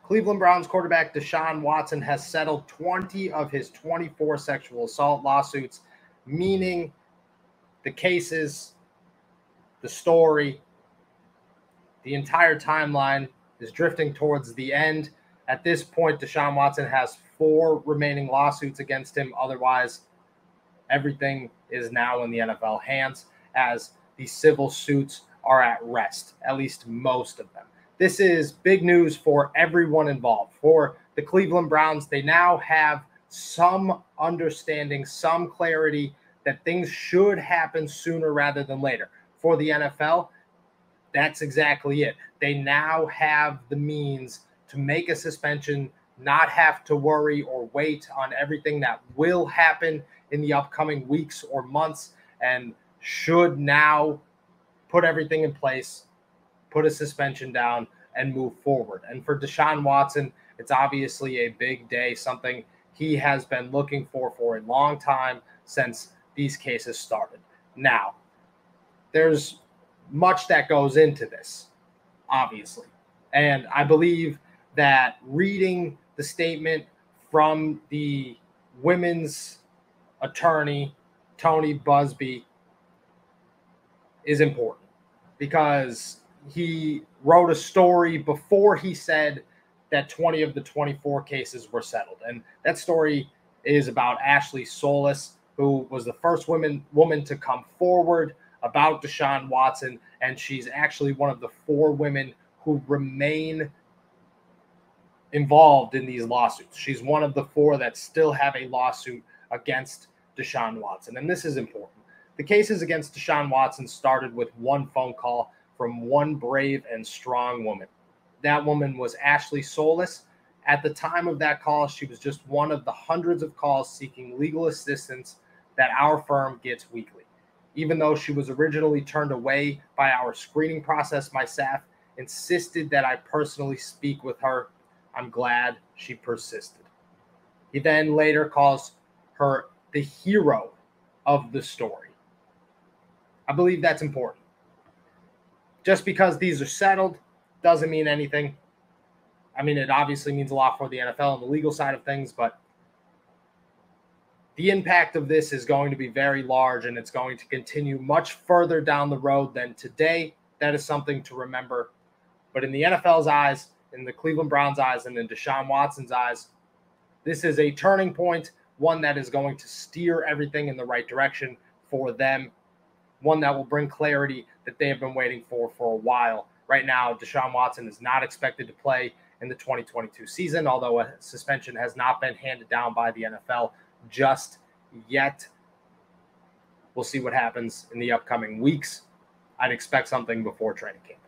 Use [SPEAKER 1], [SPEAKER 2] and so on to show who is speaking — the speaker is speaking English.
[SPEAKER 1] Cleveland Browns quarterback Deshaun Watson has settled 20 of his 24 sexual assault lawsuits, meaning the cases, the story, the entire timeline is drifting towards the end. At this point, Deshaun Watson has 4 remaining lawsuits against him. Otherwise, everything is now in the NFL hands as the civil suits are at rest, at least most of them. This is big news for everyone involved. For the Cleveland Browns, they now have some understanding, some clarity that things should happen sooner rather than later. For the NFL, that's exactly it. They now have the means to make a suspension, not have to worry or wait on everything that will happen in the upcoming weeks or months, and should now put everything in place, put a suspension down, and move forward. And for Deshaun Watson, it's obviously a big day, something he has been looking for a long time since these cases started. Now, there's much that goes into this, obviously. And I believe that reading the statement from the women's attorney, Tony Busby, is important because he wrote a story before he said that 20 of the 24 cases were settled. And that story is about Ashley Solis, who was the first woman to come forward about Deshaun Watson, and she's actually one of the 4 women who remain involved in these lawsuits. She's one of the 4 that still have a lawsuit against Deshaun Watson, and this is important. The cases against Deshaun Watson started with one phone call from one brave and strong woman. That woman was Ashley Solis. At the time of that call, she was just one of the hundreds of calls seeking legal assistance that our firm gets weekly. Even though she was originally turned away by our screening process, my staff insisted that I personally speak with her. I'm glad she persisted. He then later calls her the hero of the story. I believe that's important. Just because these are settled doesn't mean anything. I mean, it obviously means a lot for the NFL and the legal side of things, but the impact of this is going to be very large, and it's going to continue much further down the road than today. That is something to remember. But in the NFL's eyes, in the Cleveland Browns' eyes, and in Deshaun Watson's eyes, this is a turning point, one that is going to steer everything in the right direction for them, one that will bring clarity that they have been waiting for a while. Right now, Deshaun Watson is not expected to play in the 2022 season, although a suspension has not been handed down by the NFL just yet. We'll see what happens in the upcoming weeks. I'd expect something before training camp.